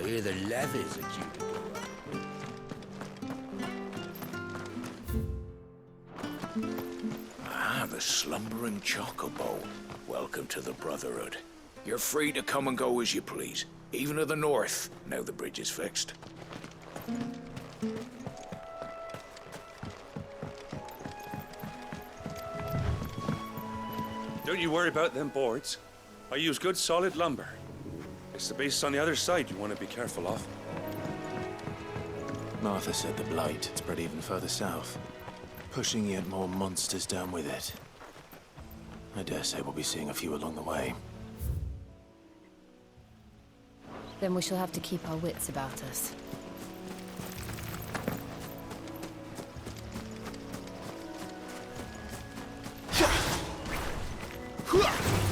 hear the levies are due to go up. Ah, the slumbering chocobo. Welcome to the Brotherhood. You're free to come and go as you please, even to the north, now the bridge is fixed. Don't you worry about them boards. I use good solid lumber. It's the beasts on the other side you want to be careful of. Martha said the Blight spread even further south, pushing yet more monsters down with it. I dare say we'll be seeing a few along the way. Then we shall have to keep our wits about us.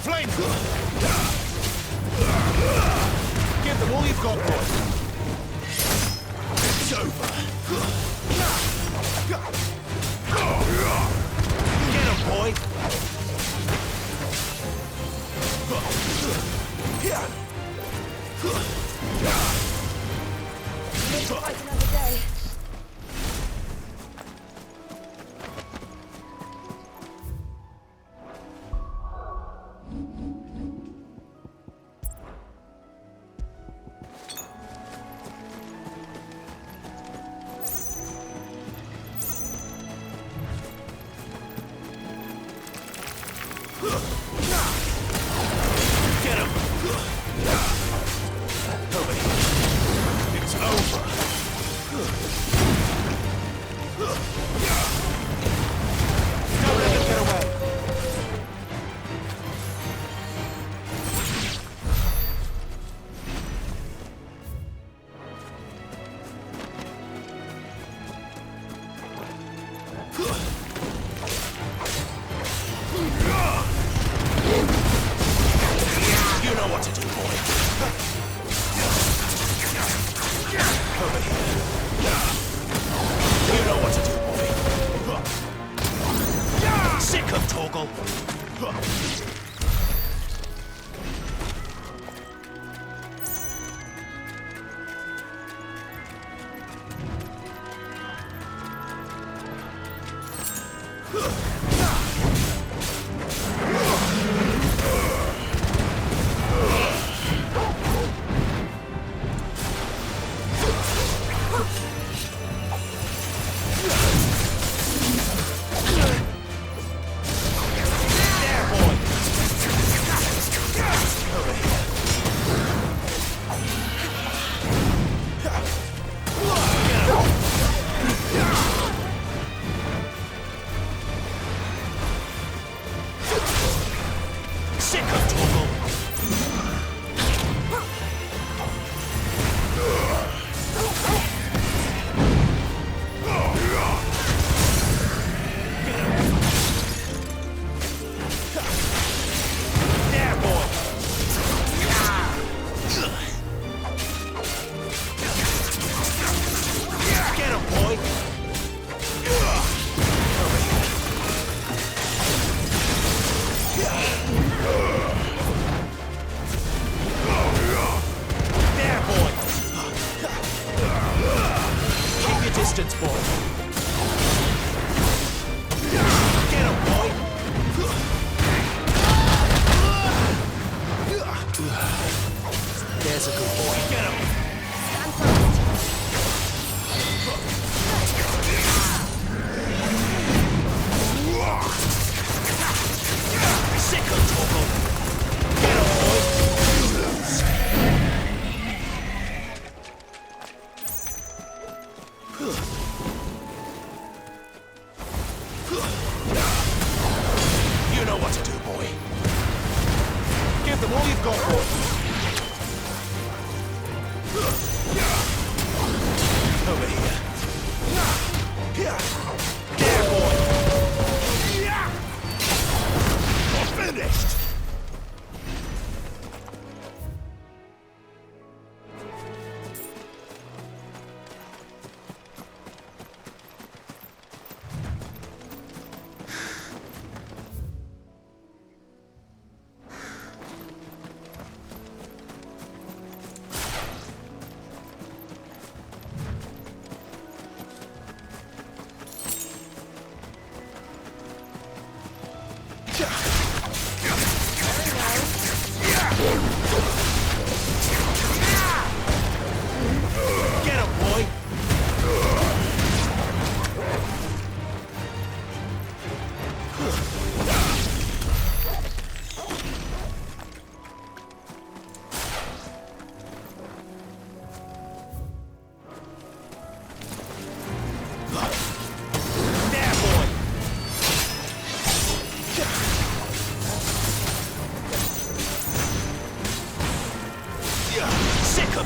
Flame! Give them all you've got, boys! It's over! Get him, boy! Let's fight another day. Get him! It's over! Don't let them get away! You know what to do, boy. Over here. You know what to do, boy. Sick of Torgal. Sick of Torgal. There, boy. Get him, boy. There, boy. Keep your distance, boy. Get him, boy. There's a good boy. Get him. Stand fast. Sick of Torgal. Get him, boy. You know what to do, boy. Give them all you've got, boy. Over here. There, boy. You're finished.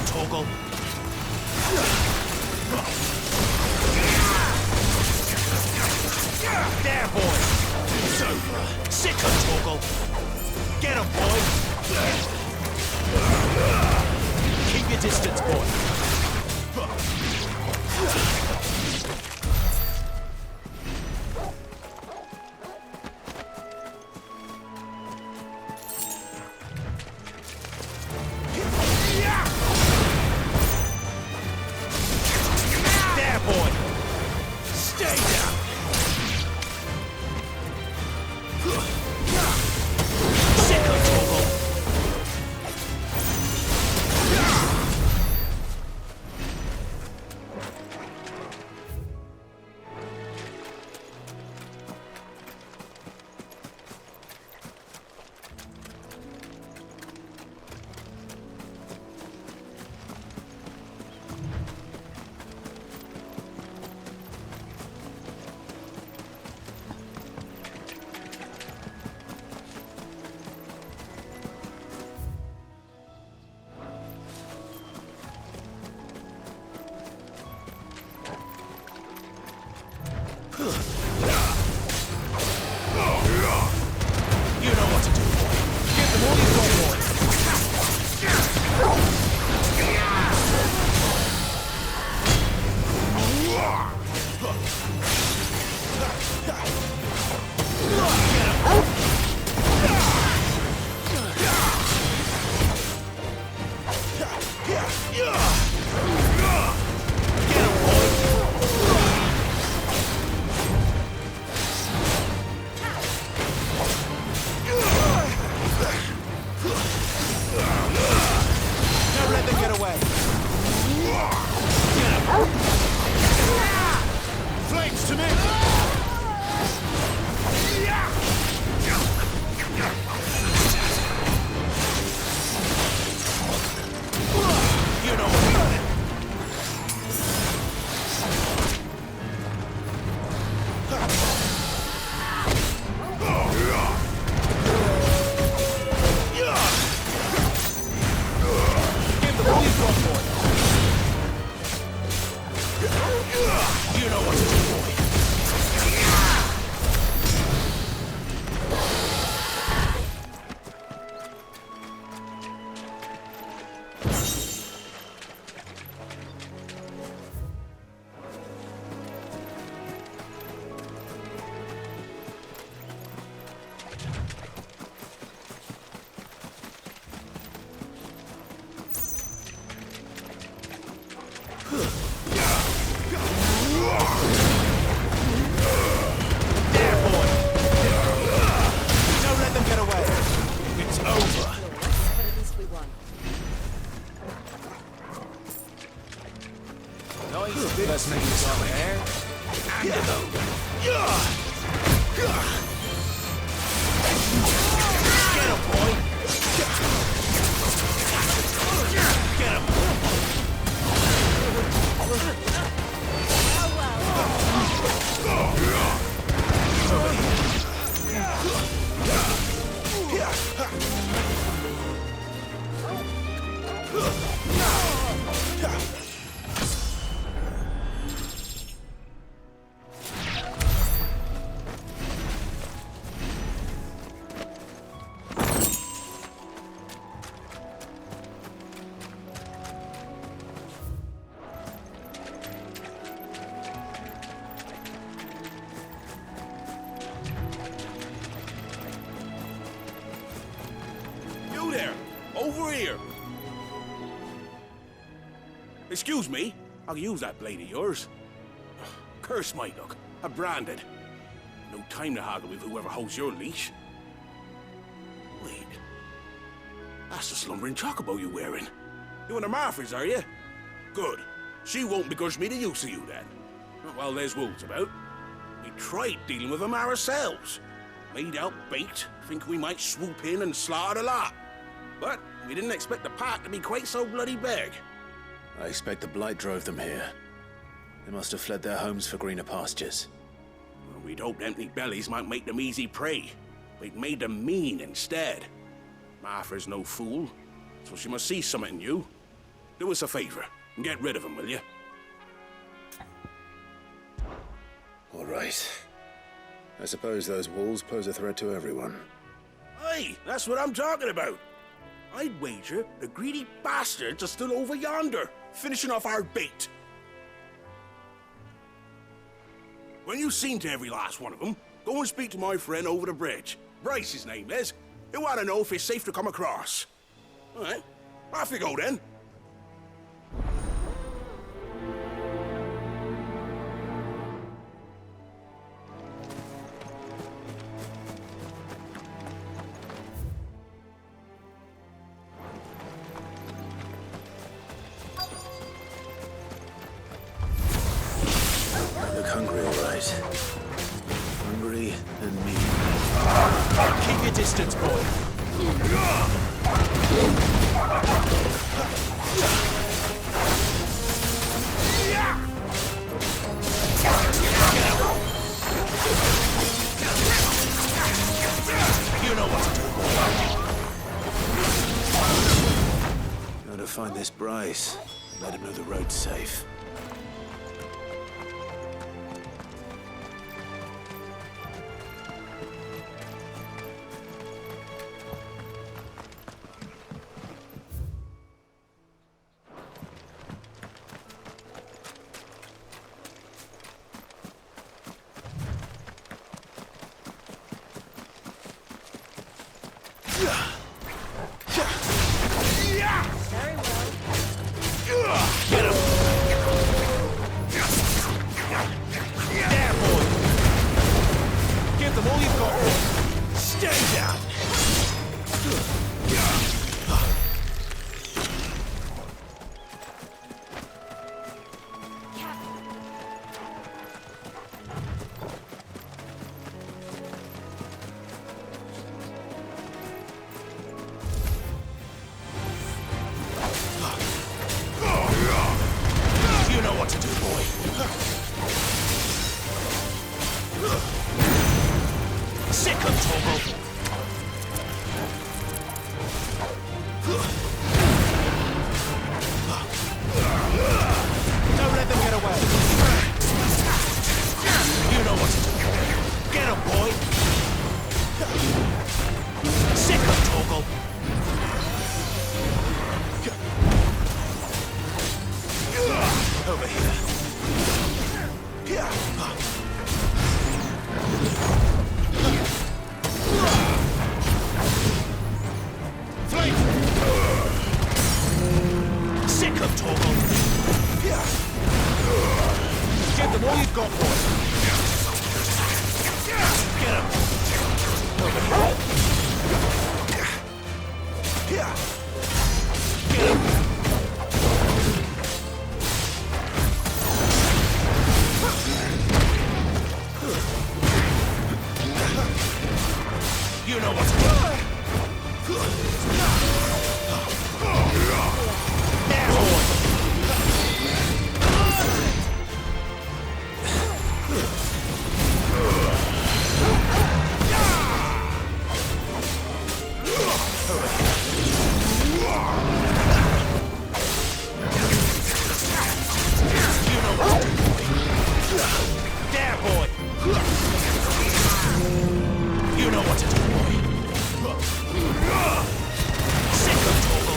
Torgal. There, boy. It's over. Sick of Torgal. Get him, boy. Keep your distance, boy. There, boy. Stay down. Sick of Torgal. You know what to do, boy. Give them all you've got, boy. Get him, boy. Don't let them get away. Get him. Flames to me. You know what? Give them all you've got, boy. You know what to do, boy. There, boy. Don't let them get away. It's over. But at least we won. Nice big snakes on there. Hand it over. Get him, boy. Get him. You there! Over here! Excuse me, I'll use that blade of yours. Curse my luck. I'm branded. No time to haggle with whoever holds your leash. Wait. That's the slumbering chocobo you're wearing. You one of Martha's, are you? Good. She won't begrudge me the use of you, then. Well, there's wolves about. We tried dealing with them ourselves. Made out baked, think we might swoop in and slaughter the lot. But we didn't expect the pack to be quite so bloody big. I expect the blight drove them here. They must have fled their homes for greener pastures. Well, we'd hoped empty bellies might make them easy prey. We'd made them mean instead. Martha's no fool, so she must see something in you. Do us a favor and get rid of him, will you? All right. I suppose those wolves pose a threat to everyone. Aye, that's what I'm talking about. I'd wager the greedy bastards are still over yonder, finishing off our bait. When you've seen to every last one of them, go and speak to my friend over the bridge. Bryce, his name is. He'll want to know if it's safe to come across. All right, off you go then. I look hungry, all right. Hungry and mean. Keep your distance, boy. You know what to do, boy. Gotta find this Bryce. Let him know the road's safe. Very well. Get him! There, boy! Give them all you've got. Stay down! You know what to do, boy. Sick of Togo. Don't let them get away. You know what to do. Get him, boy. Sick of Togo. Over here. Flame! Sick of Torgal. Give them all you've got, boy. Get him. Over here. Get him. You know what to do. There, boy. You know what to do. There, boy. You know what to do, boy. Sick of Togo.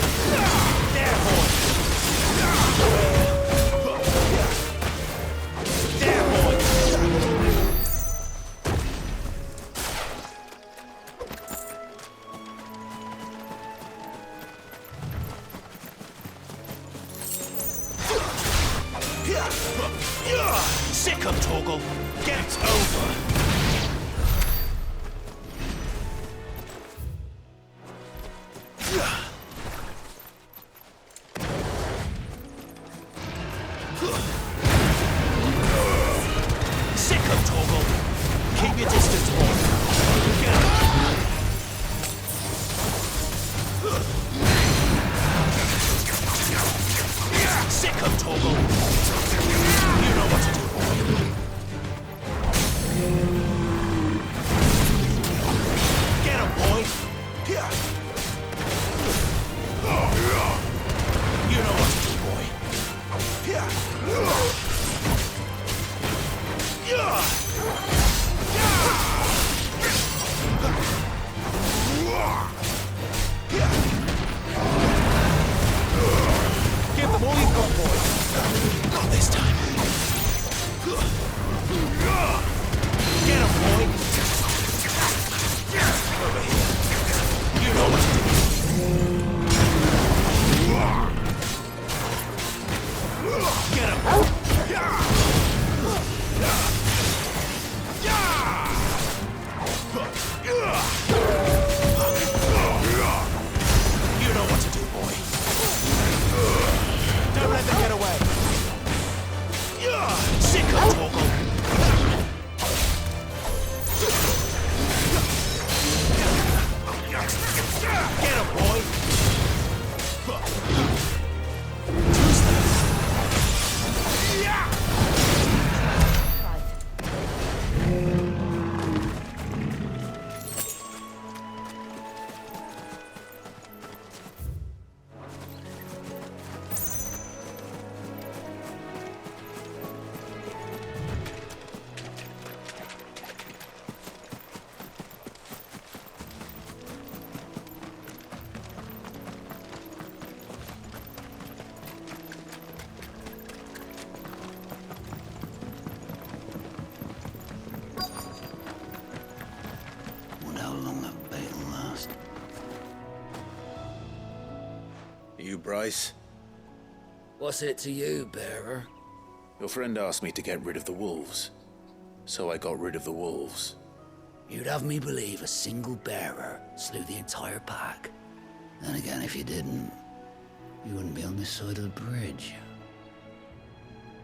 There, boy. There, boy. Sick of Togo. Get over. Sick of Togo. Keep your distance, boy. Get him. Sick of Togo. You know what to do, boy. Get him, boy. You know what to do. You know what to do, boy. Don't let them get away. Sicko Torgal. Get him, boy. You, Bryce? What's it to you, bearer? Your friend asked me to get rid of the wolves. So I got rid of the wolves. You'd have me believe a single bearer slew the entire pack. Then again, if you didn't, you wouldn't be on this side of the bridge.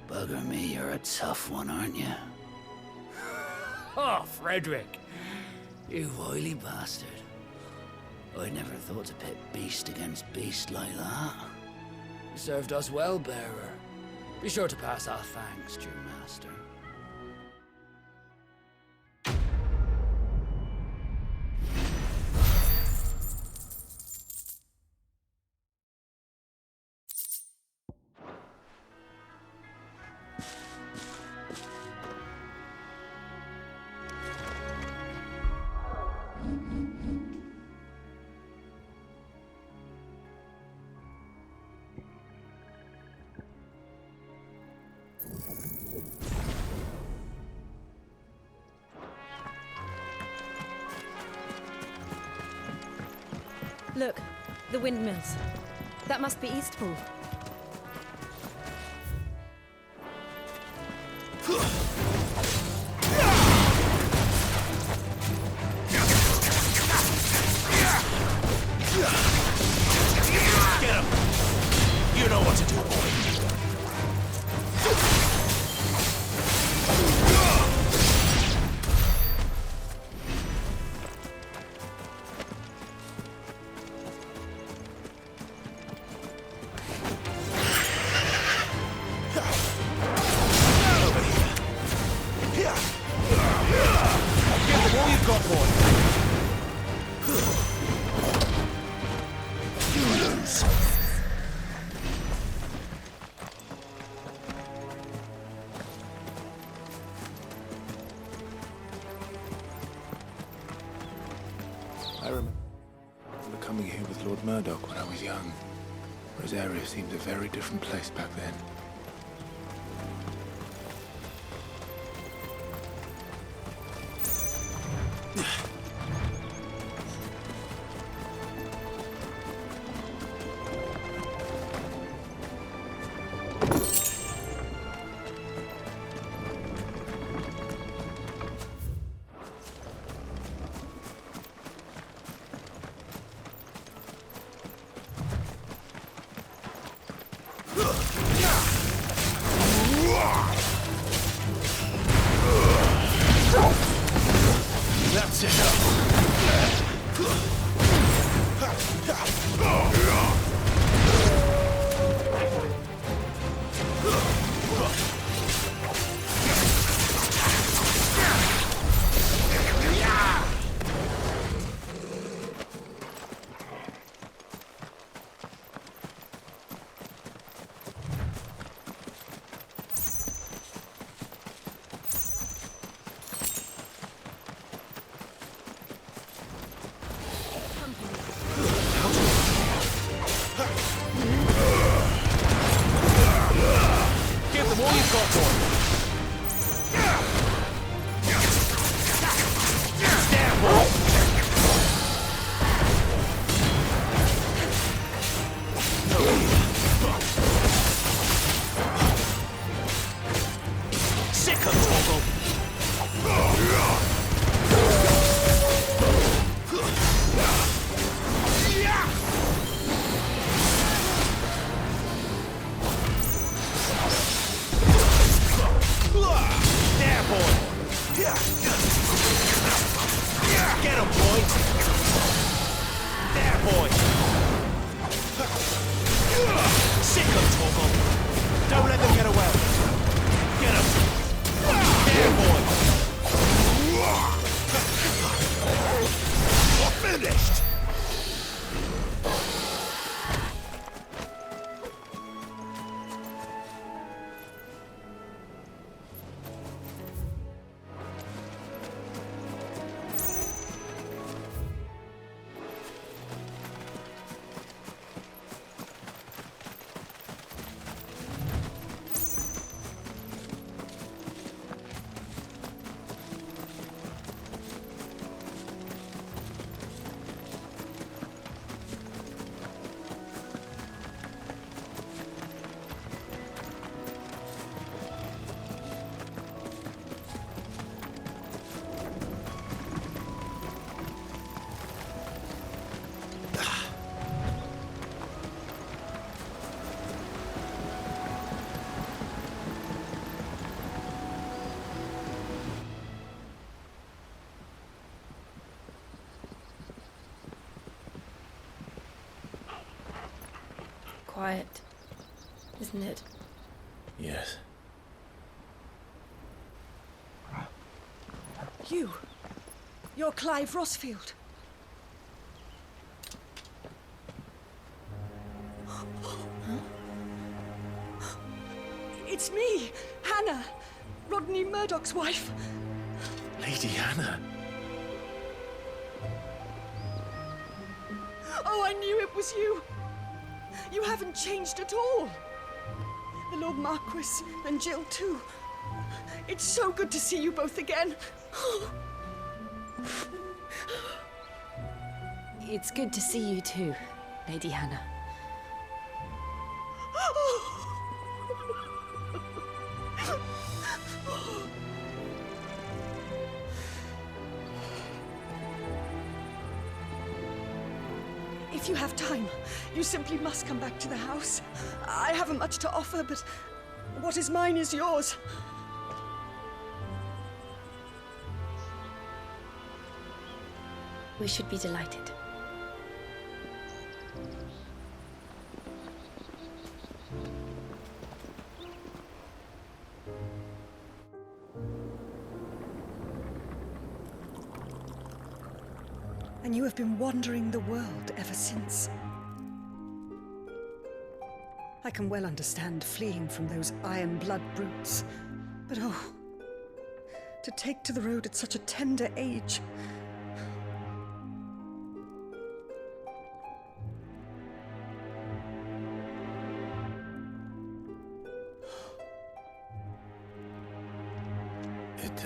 Bugger me, you're a tough one, aren't you? Oh, Frederick! You wily bastard. I never thought to pit beast against beast like that. You served us well, bearer. Be sure to pass our thanks to your master. Look, the windmills. That must be Eastpool. Get him! You know what to do, boy. I remember coming here with Lord Murdoch when I was young. Rosaria seemed a very different place back then. That's it. Give them all you've got, boy. Stand, boy. Sick of Torgal. quiet, isn't it? Yes. You're Clive Rossfield. It's me, Hannah, Rodney Murdoch's wife. Lady Hannah. Oh, I knew it was you. You haven't changed at all. The Lord Marquis and Jill too. It's so good to see you both again. It's good to see you too, Lady Hannah. If you have time, you simply must come back to the house. I haven't much to offer, but what is mine is yours. We should be delighted. And you have been wandering the world ever since. I can well understand fleeing from those iron-blood brutes, but oh, to take to the road at such a tender age. It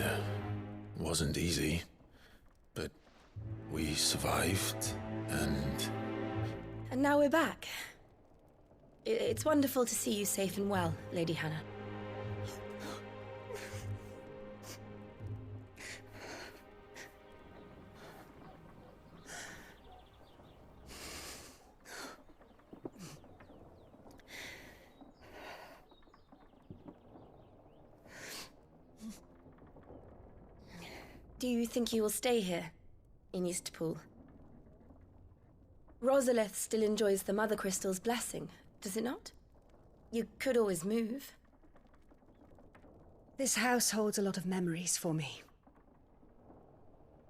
wasn't easy, but we survived, and... And now we're back. It's wonderful to see you safe and well, Lady Hannah. Do you think you will stay here, in Eastpool? Rosalith still enjoys the Mother Crystal's blessing, does it not? You could always move. This house holds a lot of memories for me.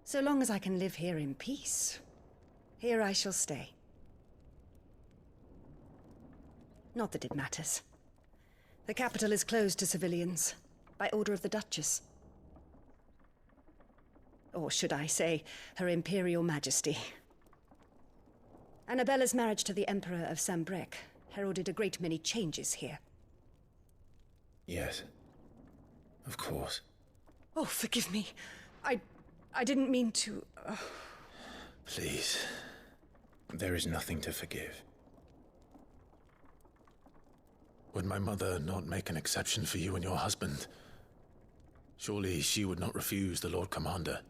So long as I can live here in peace, here I shall stay. Not that it matters. The capital is closed to civilians, by order of the Duchess. Or should I say, Her Imperial Majesty. Annabella's marriage to the Emperor of Sambrec heralded a great many changes here. Yes. Of course. Oh, forgive me. I didn't mean to... Please. There is nothing to forgive. Would my mother not make an exception for you and your husband? Surely she would not refuse the Lord Commander.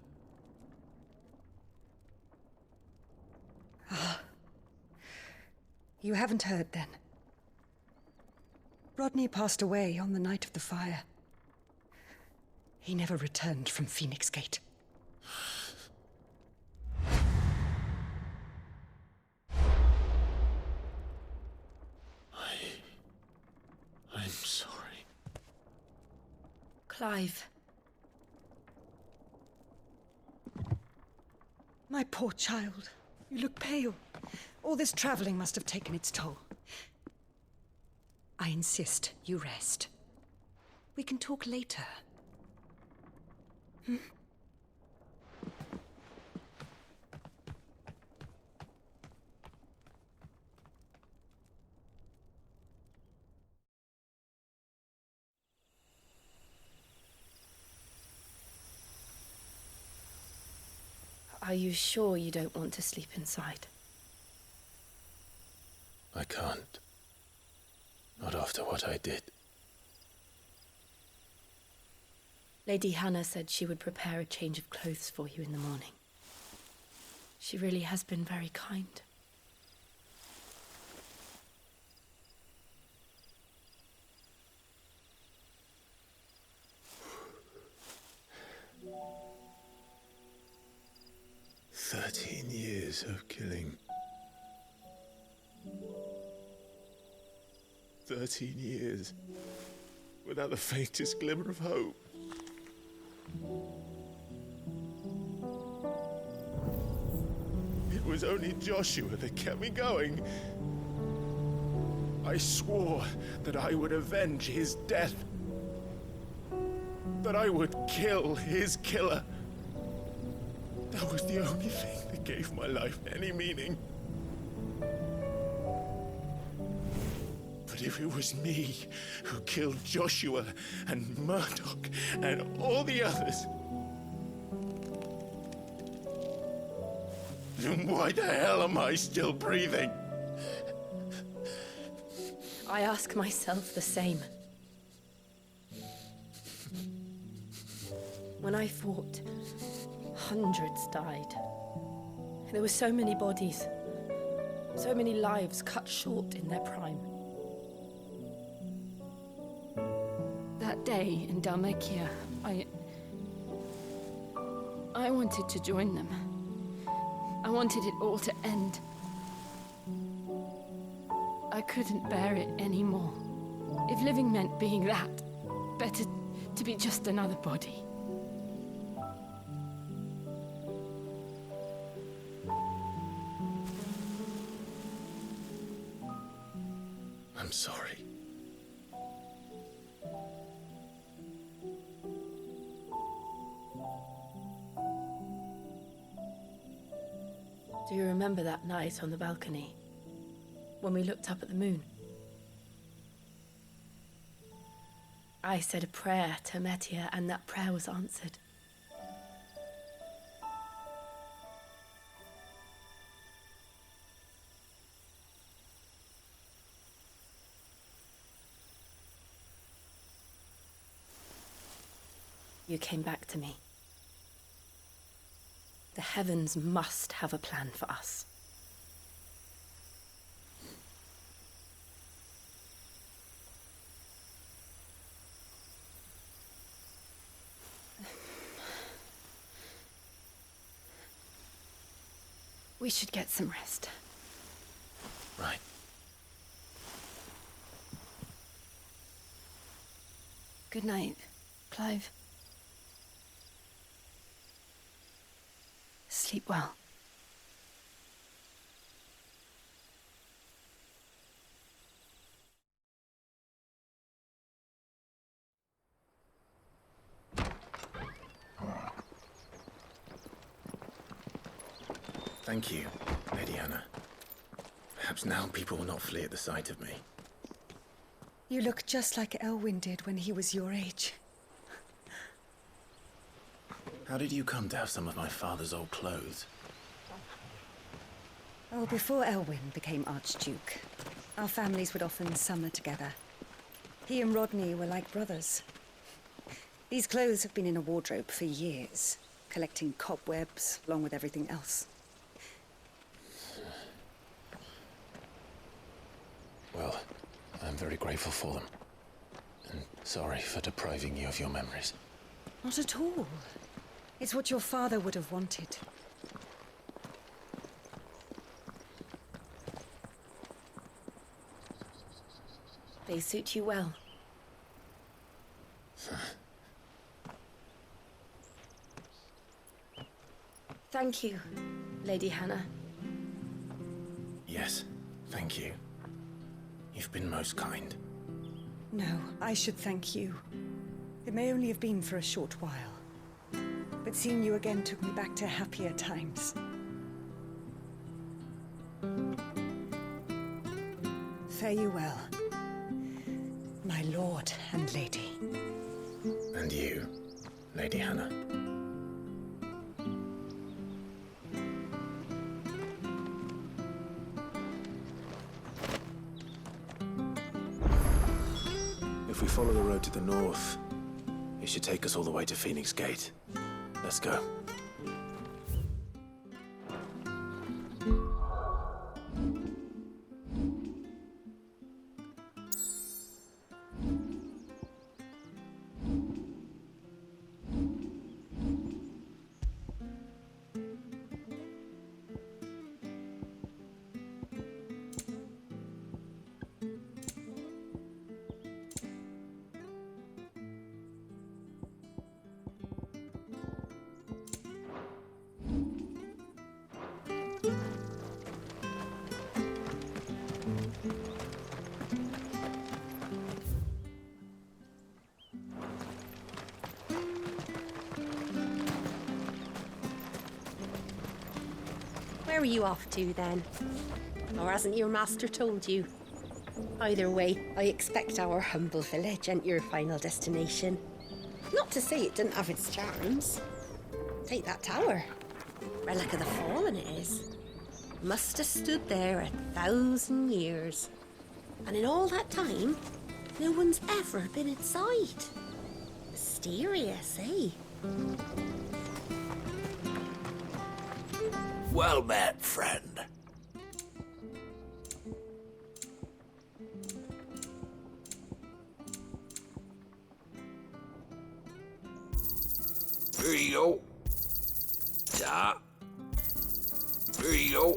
You haven't heard, then. Rodney passed away on the night of the fire. He never returned from Phoenix Gate. I'm sorry. Clive. My poor child. You look pale. All this traveling must have taken its toll. I insist you rest. We can talk later. Are you sure you don't want to sleep inside? I can't. Not after what I did. Lady Hannah said she would prepare a change of clothes for you in the morning. She really has been very kind. "13 years of killing. 13 years without the faintest glimmer of hope. It was only Joshua that kept me going. I swore that I would avenge his death. That I would kill his killer. That was the only thing that gave my life any meaning. But if it was me who killed Joshua and Murdoch and all the others, then why the hell am I still breathing? I ask myself the same. When I fought, hundreds died. There were so many bodies, so many lives cut short in their prime. That day in Dalmacia, I wanted to join them. I wanted it all to end. I couldn't bear it anymore. If living meant being that, better to be just another body. I'm sorry. Do you remember that night on the balcony, when we looked up at the moon? I said a prayer to Metia, and that prayer was answered. You came back to me. The heavens must have a plan for us. We should get some rest. Right. Good night, Clive. Sleep well. Thank you, Lady Hannah. Perhaps now people will not flee at the sight of me. You look just like Elwyn did when he was your age. How did you come to have some of my father's old clothes? Oh, before Elwyn became Archduke, our families would often summer together. He and Rodney were like brothers. These clothes have been in a wardrobe for years, collecting cobwebs along with everything else. Well, I'm very grateful for them. And sorry for depriving you of your memories. Not at all. It's what your father would have wanted. They suit you well. Thank you, Lady Hannah. Yes, thank you. You've been most kind. No, I should thank you. It may only have been for a short while, but seeing you again took me back to happier times. Fare you well, my lord and lady. And you, Lady Hannah. If we follow the road to the north, it should take us all the way to Phoenix Gate. Let's go. Where are you off to, then? Or hasn't your master told you? Either way, I expect our humble village ain't your final destination. Not to say it didn't have its charms. Take that tower. Relic of the Fallen it is. Must have stood there 1,000 years. And in all that time, no one's ever been inside. Mysterious, eh? Well met, friend. Here you go. Yeah. Here you go.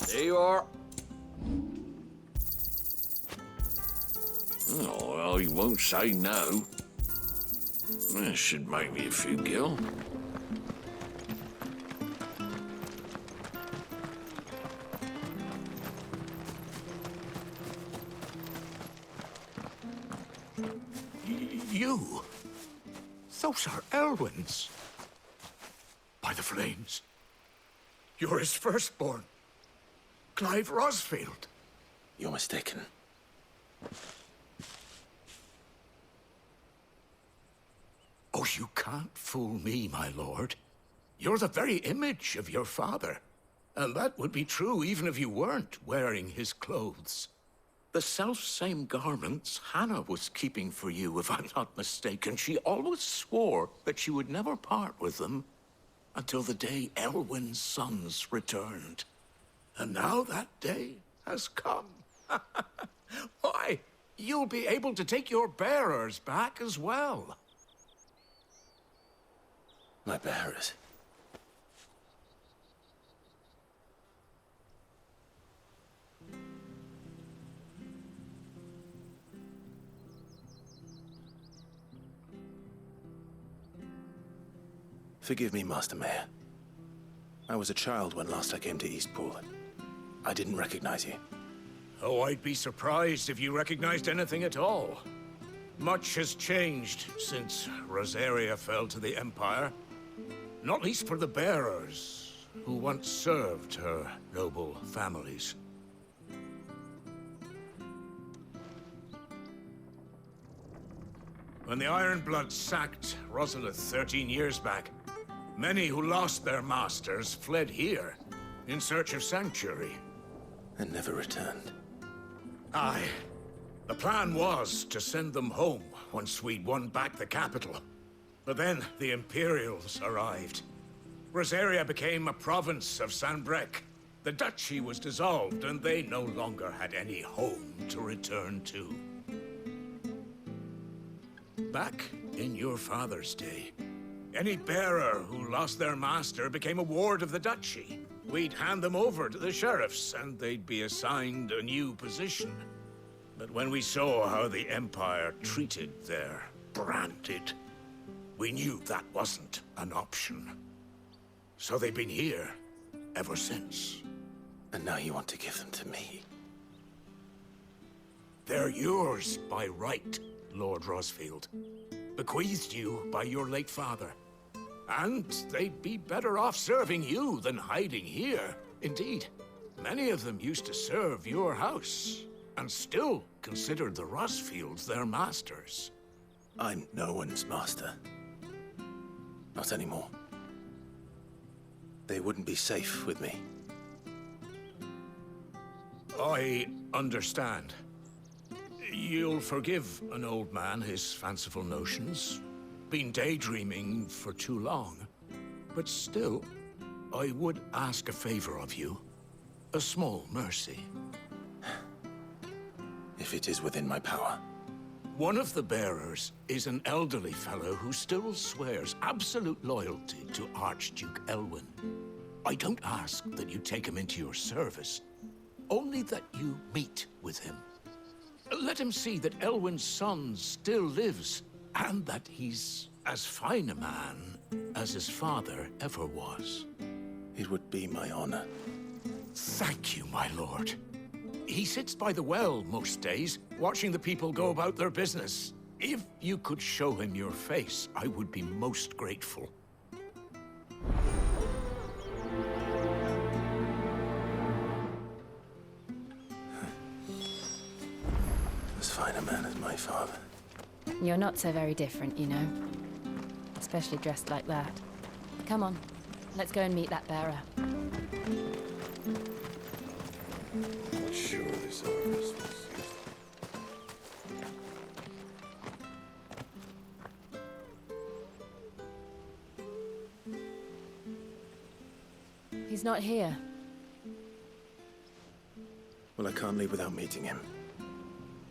There you are. Oh, well, you won't say no. That should make me a few gil. You? Those are Elwyn's. By the flames. You're his firstborn. Clive Rosfield. You're mistaken. Oh, you can't fool me, my lord. You're the very image of your father. And that would be true even if you weren't wearing his clothes. The self-same garments Hannah was keeping for you, if I'm not mistaken. She always swore that she would never part with them until the day Elwyn's sons returned. And now that day has come. Why, you'll be able to take your bearers back as well. My bearers. Forgive me, Master Mayor. I was a child when last I came to Eastpool. I didn't recognize you. Oh, I'd be surprised if you recognized anything at all. Much has changed since Rosaria fell to the Empire. Not least for the bearers, who once served her noble families. When the Ironbloods sacked Rosalith 13 years back, many who lost their masters fled here in search of sanctuary. And never returned. Aye. The plan was to send them home once we'd won back the capital. But then the Imperials arrived. Rosaria became a province of Sanbreque. The duchy was dissolved, and they no longer had any home to return to. Back in your father's day, any bearer who lost their master became a ward of the duchy. We'd hand them over to the sheriffs, and they'd be assigned a new position. But when we saw how the Empire treated their branded, we knew that wasn't an option. So they've been here ever since. And now you want to give them to me? They're yours by right, Lord Rosfield. Bequeathed you by your late father. And they'd be better off serving you than hiding here. Indeed, many of them used to serve your house, and still considered the Rosfields their masters. I'm no one's master. Not anymore. They wouldn't be safe with me. I understand. You'll forgive an old man his fanciful notions. Been daydreaming for too long. But still, I would ask a favor of you. A small mercy. If it is within my power. One of the bearers is an elderly fellow who still swears absolute loyalty to Archduke Elwyn. I don't ask that you take him into your service, only that you meet with him. Let him see that Elwyn's son still lives, and that he's as fine a man as his father ever was. It would be my honor. Thank you, my lord. He sits by the well most days, watching the people go about their business. If you could show him your face, I would be most grateful. fine a man as my father. You're not so very different, you know. Especially dressed like that. Come on, let's go and meet that bearer. Not sure this office was He's not here. Well, I can't leave without meeting him.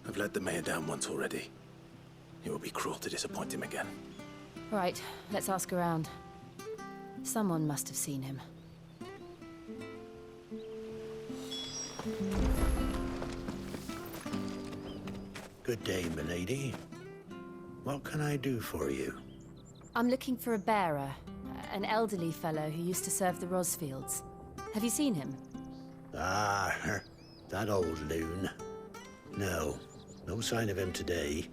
I've let the mayor down once already. It will be cruel to disappoint him again. Right, let's ask around. Someone must have seen him. Good day, milady. What can I do for you? I'm looking for a bearer, an elderly fellow who used to serve the Rosfields. Have you seen him? Ah, that old loon. No, no sign of him today.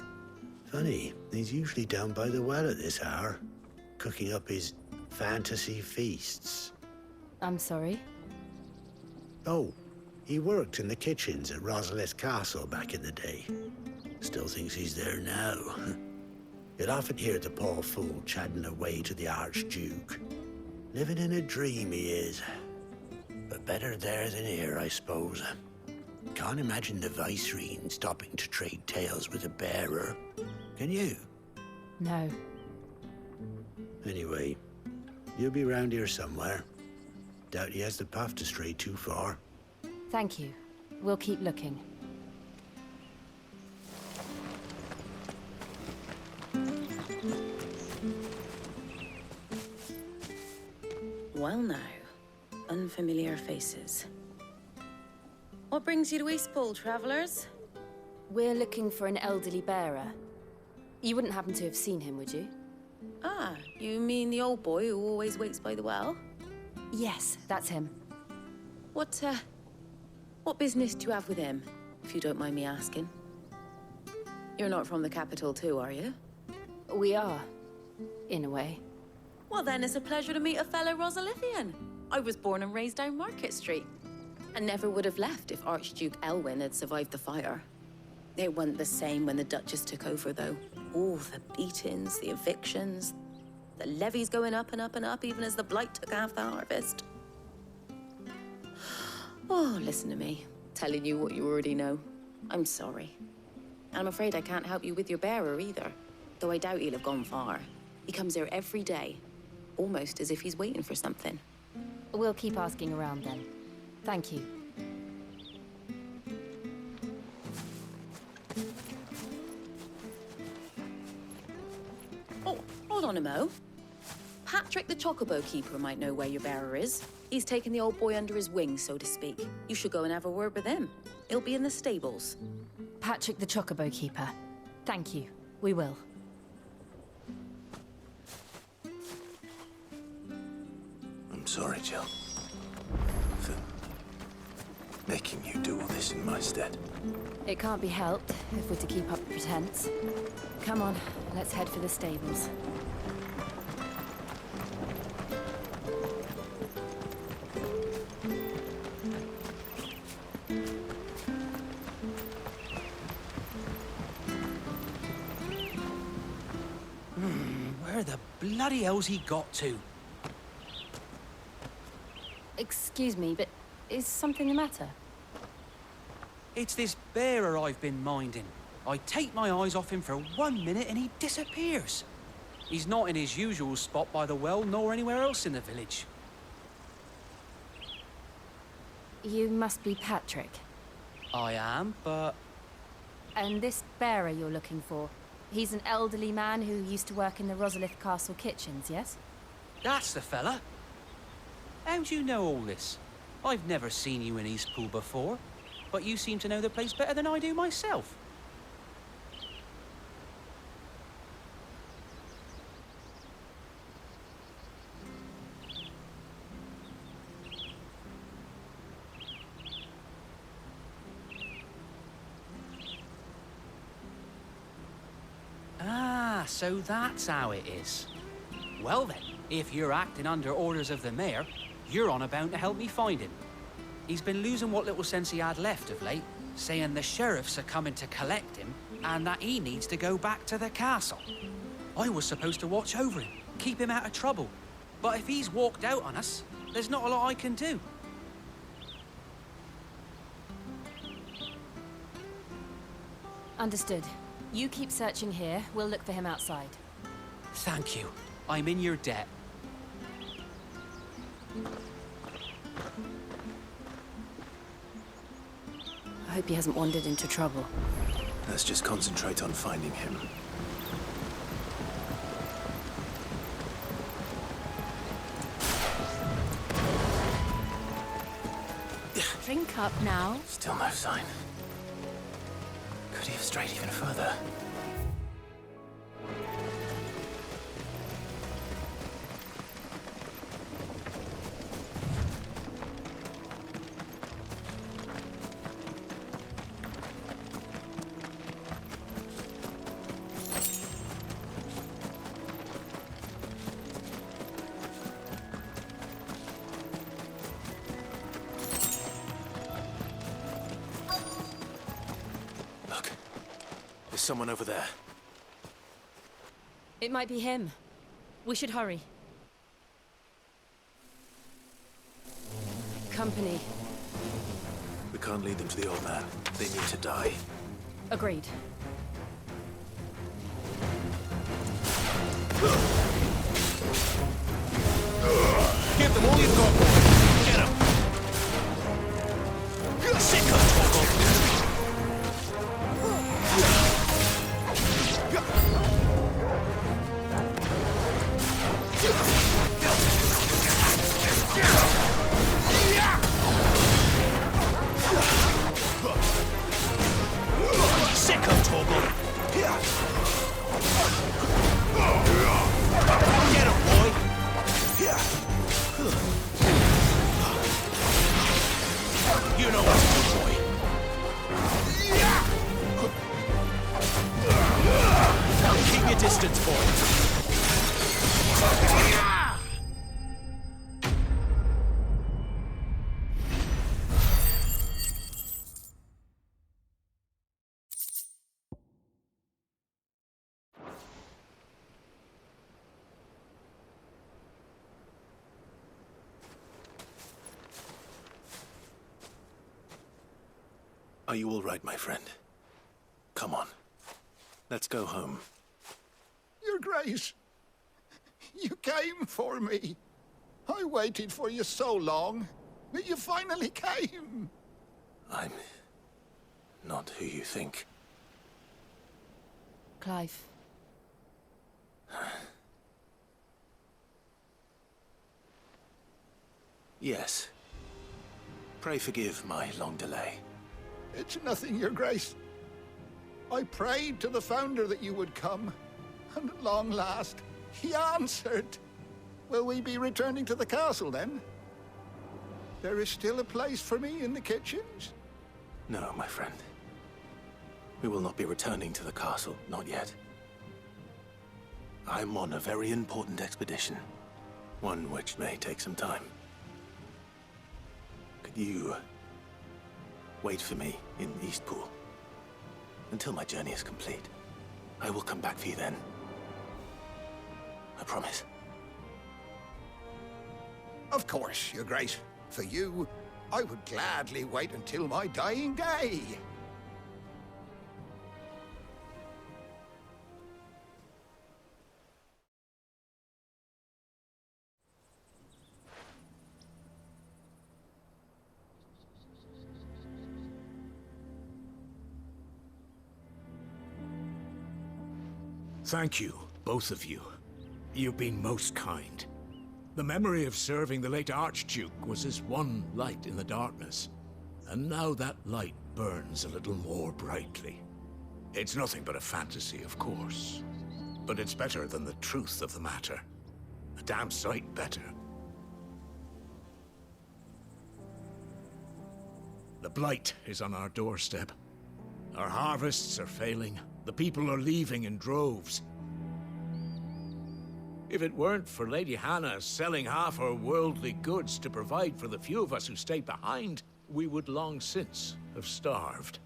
Funny, he's usually down by the well at this hour, cooking up his fantasy feasts. I'm sorry? Oh, he worked in the kitchens at Rosalith Castle back in the day. Still thinks he's there now. You'll often hear the poor fool chatting away to the Archduke. Living in a dream he is. But better there than here, I suppose. Can't imagine the Viceroy stopping to trade tales with a bearer. Can you? No. Anyway, you'll be round here somewhere. Doubt he has the puff to stray too far. Thank you. We'll keep looking. Well now, unfamiliar faces. What brings you to Eastpool, travellers? We're looking for an elderly bearer. You wouldn't happen to have seen him, would you? Ah, you mean the old boy who always waits by the well? Yes, that's him. What business do you have with him, if you don't mind me asking? You're not from the capital too, are you? We are, in a way. Well then, it's a pleasure to meet a fellow Rosalithian. I was born and raised down Market Street, and never would have left if Archduke Elwyn had survived the fire. It wasn't the same when the Duchess took over, though. All the beatings, the evictions, the levies going up and up and up, even as the blight took half the harvest. Oh, listen to me, telling you what you already know. I'm sorry. I'm afraid I can't help you with your bearer either, though I doubt he'll have gone far. He comes here every day, almost as if he's waiting for something. We'll keep asking around then. Thank you. Oh, hold on a mo. Patrick the Chocobo Keeper might know where your bearer is. He's taken the old boy under his wing, so to speak. You should go and have a word with him. He'll be in the stables. Patrick the Chocobo Keeper. Thank you. We will. I'm sorry, Jill. For making you do all this in my stead. It can't be helped if we're to keep up the pretense. Come on, let's head for the stables. Where the bloody hell's he got to? Excuse me, but is something the matter? It's this bearer I've been minding. I take my eyes off him for 1 minute and he disappears. He's not in his usual spot by the well, nor anywhere else in the village. You must be Patrick. I am, but... And this bearer you're looking for, he's an elderly man who used to work in the Rosalith Castle kitchens, yes? That's the fella. How do you know all this? I've never seen you in Eastpool before, but you seem to know the place better than I do myself. Ah, so that's how it is. Well then, if you're acting under orders of the mayor, you're on about to help me find him. He's been losing what little sense he had left of late, saying the sheriffs are coming to collect him, and that he needs to go back to the castle. I was supposed to watch over him, keep him out of trouble. But if he's walked out on us, there's not a lot I can do. Understood. You keep searching here. We'll look for him outside. Thank you. I'm in your debt. I hope he hasn't wandered into trouble. Let's just concentrate on finding him. Drink up now. Still no sign. Could he have strayed even further? Look. There's someone over there. It might be him. We should hurry. Company. We can't lead them to the old man. They need to die. Agreed. Give them all you've got, boy. Get him. Sick of trouble. Sick of trouble. Get him, boy. You know what to do, boy. Keep your distance, boy. Are you all right, my friend? Come on. Let's go home. Your Grace, you came for me. I waited for you so long, but you finally came. I'm not who you think. Clive. Yes. Pray forgive my long delay. It's nothing, Your Grace. I prayed to the Founder that you would come, and at long last, he answered. Will we be returning to the castle, then? There is still a place for me in the kitchens? No, my friend. We will not be returning to the castle, not yet. I'm on a very important expedition, one which may take some time. Could you wait for me in Eastpool until my journey is complete? I will come back for you then. I promise. Of course, Your Grace. For you, I would gladly wait until my dying day. Thank you, both of you. You've been most kind. The memory of serving the late Archduke was as one light in the darkness, and now that light burns a little more brightly. It's nothing but a fantasy, of course, but it's better than the truth of the matter. A damn sight better. The blight is on our doorstep. Our harvests are failing. The people are leaving in droves. If it weren't for Lady Hannah selling half her worldly goods to provide for the few of us who stayed behind, we would long since have starved.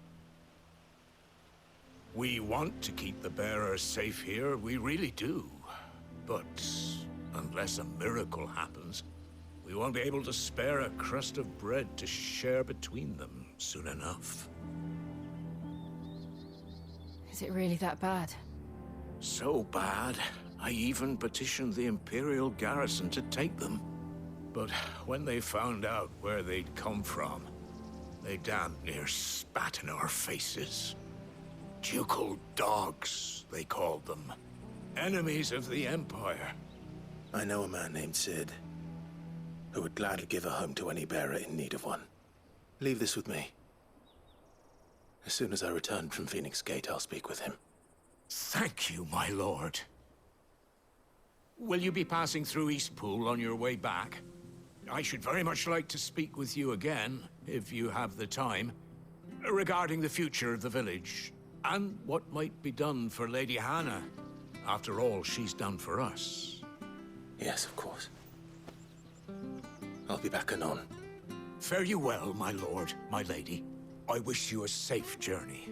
We want to keep the bearers safe here, we really do. But unless a miracle happens, we won't be able to spare a crust of bread to share between them soon enough. Is it really that bad? So bad, I even petitioned the Imperial garrison to take them. But when they found out where they'd come from, they damn near spat in our faces. Ducal dogs, they called them. Enemies of the Empire. I know a man named Sid, who would gladly give a home to any bearer in need of one. Leave this with me. As soon as I return from Phoenix Gate, I'll speak with him. Thank you, my lord. Will you be passing through Eastpool on your way back? I should very much like to speak with you again, if you have the time, regarding the future of the village, and what might be done for Lady Hannah, after all she's done for us. Yes, of course. I'll be back anon. Fare you well, my lord, my lady. I wish you a safe journey.